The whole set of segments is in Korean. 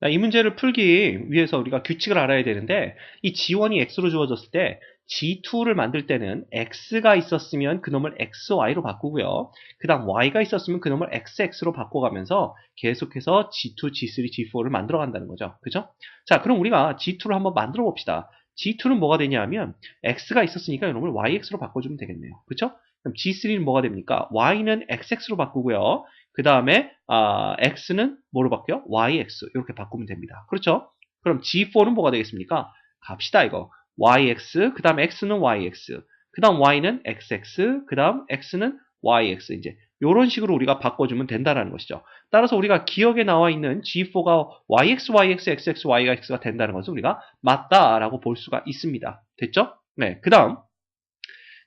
자, 이 문제를 풀기 위해서 우리가 규칙을 알아야 되는데 이 G1이 X로 주어졌을 때 G2를 만들 때는 X가 있었으면 그놈을 XY로 바꾸고요. 그 다음 Y가 있었으면 그놈을 XX로 바꿔가면서 계속해서 G2, G3, G4를 만들어 간다는 거죠. 그죠? 자, 그럼 우리가 G2를 한번 만들어 봅시다. G2는 뭐가 되냐 하면 X가 있었으니까 이놈을 YX로 바꿔주면 되겠네요. 그죠? 그럼 G3는 뭐가 됩니까? Y는 XX로 바꾸고요. 그 다음에 x는 뭐로 바뀌어? yx 이렇게 바꾸면 됩니다. 그렇죠? 그럼 G4는 뭐가 되겠습니까? 갑시다 이거. yx 그 다음 x는 yx 그 다음 y는 xx 그 다음 x는 yx 이제 이런 식으로 우리가 바꿔주면 된다는 것이죠. 따라서 우리가 기억에 나와 있는 G4가 yx, yx, xx, yx가 된다는 것은 우리가 맞다라고 볼 수가 있습니다. 됐죠? 네. 그 다음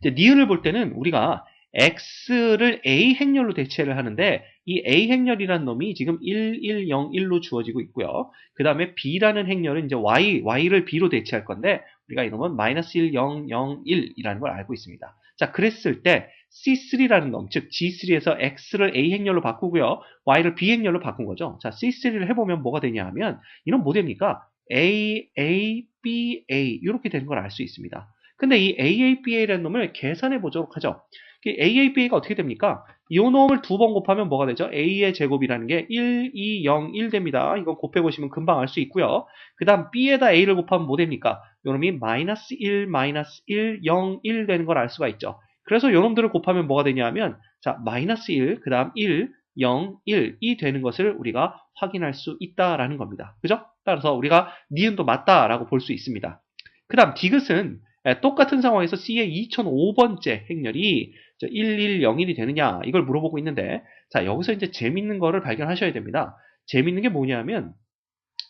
이제 니은을 볼 때는 우리가 x를 a 행렬로 대체를 하는데 이 a 행렬이라는 놈이 지금 1, 1, 0, 1로 주어지고 있고요. 그 다음에 b라는 행렬은 이제 y를 b로 대체할 건데 우리가 이놈은 마이너스 1, 0, 0, 1이라는 걸 알고 있습니다. 자, 그랬을 때 C3라는 놈, 즉 G3에서 x를 a 행렬로 바꾸고요. y를 b 행렬로 바꾼 거죠. 자, C3를 해보면 뭐가 되냐 하면 이놈 뭐 됩니까? a, a, b, a 이렇게 되는 걸 알 수 있습니다. 근데 이 AABA라는 놈을 계산해 보도록 하죠. AABA가 어떻게 됩니까? 이 놈을 두 번 곱하면 뭐가 되죠? A의 제곱이라는 게 1, 2, 0, 1 됩니다. 이건 곱해보시면 금방 알 수 있고요. 그 다음 B에다 A를 곱하면 뭐 됩니까? 이 놈이 마이너스 1, 마이너스 1, 0, 1 되는 걸 알 수가 있죠. 그래서 이 놈들을 곱하면 뭐가 되냐 하면 자 마이너스 1, 그 다음 1, 0, 1이 되는 것을 우리가 확인할 수 있다라는 겁니다. 그죠? 따라서 우리가 니은도 맞다라고 볼 수 있습니다. 그 다음 디귿은 똑같은 상황에서 C의 2005번째 행렬이 1101이 되느냐 이걸 물어보고 있는데 자 여기서 이제 재밌는 거를 발견하셔야 됩니다. 재밌는 게 뭐냐면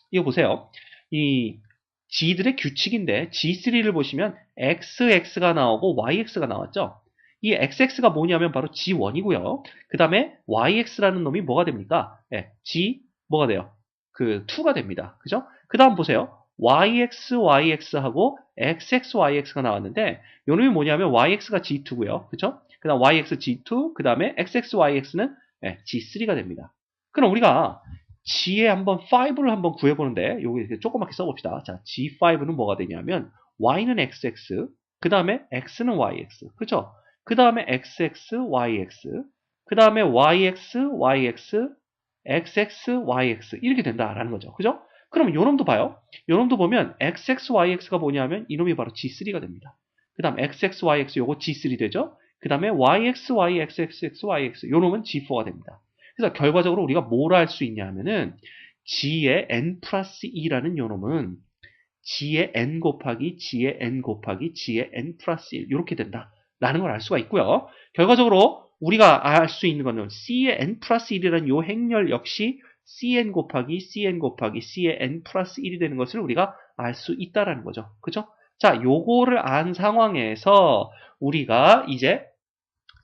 이거 보세요. 이 G들의 규칙인데 G3를 보시면 XX가 나오고 YX가 나왔죠. 이 XX가 뭐냐면 바로 G1이고요. 그 다음에 YX라는 놈이 뭐가 됩니까? G 뭐가 돼요? 그 2가 됩니다. 그죠? 그 다음 보세요. YX하고 XXYX가 나왔는데 요 놈이 뭐냐면 YX가 G2고요. 그죠? 그 다음 YX G2, 그 다음에 XXYX는 G3가 됩니다. 그럼 우리가 G에 한번 5를 한번 구해보는데 여기 이렇게 조그맣게 써봅시다. 자, G5는 뭐가 되냐면 Y는 XX, 그 다음에 X는 YX, 그죠? 그 다음에 XX, YX, 그 다음에 YX, YX, XX, YX 이렇게 된다라는 거죠. 그죠? 그럼 요놈도 봐요. 요놈도 보면 XX, YX가 뭐냐면 이놈이 바로 G3가 됩니다. 그 다음 XX, YX 요거 G3 되죠? 그 다음에 YX, YX, XX, YX 요놈은 G4가 됩니다. 그래서 결과적으로 우리가 뭘 할 수 있냐 하면은 G의 n 플러스 2라는 요놈은 G의 n 곱하기 G의 n 곱하기 G의 n 플러스 1 이렇게 된다라는 걸 알 수가 있고요. 결과적으로 우리가 알 수 있는 거는 C의 n 플러스 1이라는 요 행렬 역시 Cn 곱하기 Cn 곱하기 C의 n 플러스 1이 되는 것을 우리가 알 수 있다라는 거죠. 그죠? 자, 요거를 안 상황에서 우리가 이제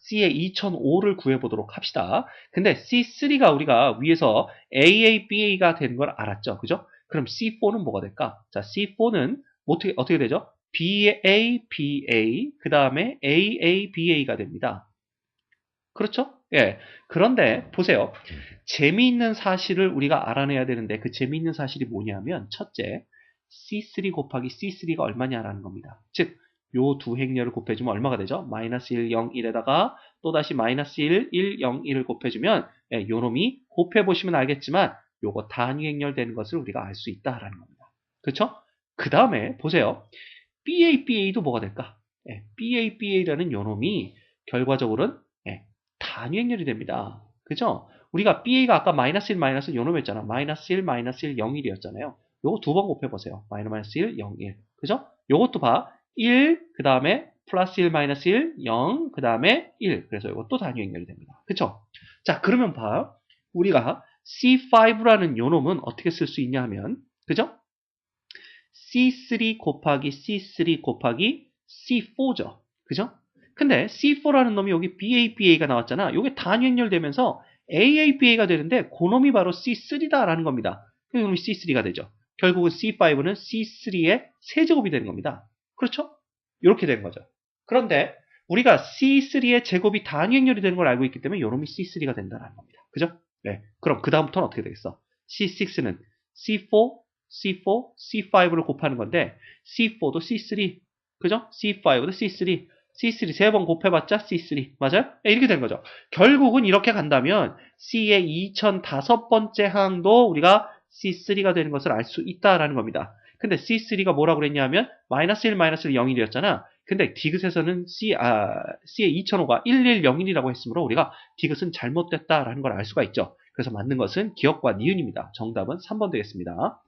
C의 2005를 구해보도록 합시다. 근데 C3가 우리가 위에서 AABA가 된 걸 알았죠. 그죠? 그럼 C4는 뭐가 될까? 자, C4는 어떻게 되죠? BABA, 그 다음에 AABA가 됩니다. 그렇죠? 예. 그런데 보세요. 재미있는 사실을 우리가 알아내야 되는데 그 재미있는 사실이 뭐냐면 첫째, C3 곱하기 C3가 얼마냐라는 겁니다. 즉, 요 두 행렬을 곱해주면 얼마가 되죠? 마이너스 1, 0, 1에다가 또다시 마이너스 1, 1, 0, 1을 곱해주면 요 놈이 곱해보시면 알겠지만 요거 단위 행렬 되는 것을 우리가 알 수 있다라는 겁니다. 그렇죠? 그 다음에 보세요. BABA도 뭐가 될까? BABA라는 요 놈이 결과적으로는 단위 행렬이 됩니다. 그죠? 우리가 BA가 아까 마이너스 1, 마이너스 1 요놈 했잖아. 마이너스 1, 마이너스 1, 0, 1이었잖아요. 요거 두 번 곱해보세요. 마이너스 1, 0, 1. 그죠? 요것도 봐. 1, 그 다음에 플러스 1, 마이너스 1, 0, 그 다음에 1. 그래서 이것도 단위 행렬이 됩니다. 그쵸? 자, 그러면 봐. 우리가 C5라는 요놈은 어떻게 쓸 수 있냐 하면, 그죠? C3 곱하기 C3 곱하기 C4죠. 그죠? 근데 C4라는 놈이 여기 BABA가 나왔잖아. 이게 단위 행렬되면서 AABA가 되는데 그 놈이 바로 C3다라는 겁니다. 그 놈이 C3가 되죠. 결국은 C5는 C3의 세제곱이 되는 겁니다. 그렇죠? 이렇게 된 거죠. 그런데 우리가 C3의 제곱이 단위 행렬이 되는 걸 알고 있기 때문에 이 놈이 C3가 된다는 겁니다. 그죠? 네. 그럼 그 다음부터는 어떻게 되겠어? C6는 C4, C4, C5를 곱하는 건데 C4도 C3, 그죠? C5도 C3, C3 세 번 곱해봤자 C3, 맞아요? 네, 이렇게 된 거죠. 결국은 이렇게 간다면 C의 2005번째 항도 우리가 C3가 되는 것을 알 수 있다라는 겁니다. 근데 C3가 뭐라고 그랬냐면 마이너스 1, 마이너스 1, 0일이었잖아. 근데 디귿에서는 C의 2005가 1101이라고 했으므로 우리가 디귿은 잘못됐다라는 걸 알 수가 있죠. 그래서 맞는 것은 기억과 니은입니다. 정답은 3번 되겠습니다.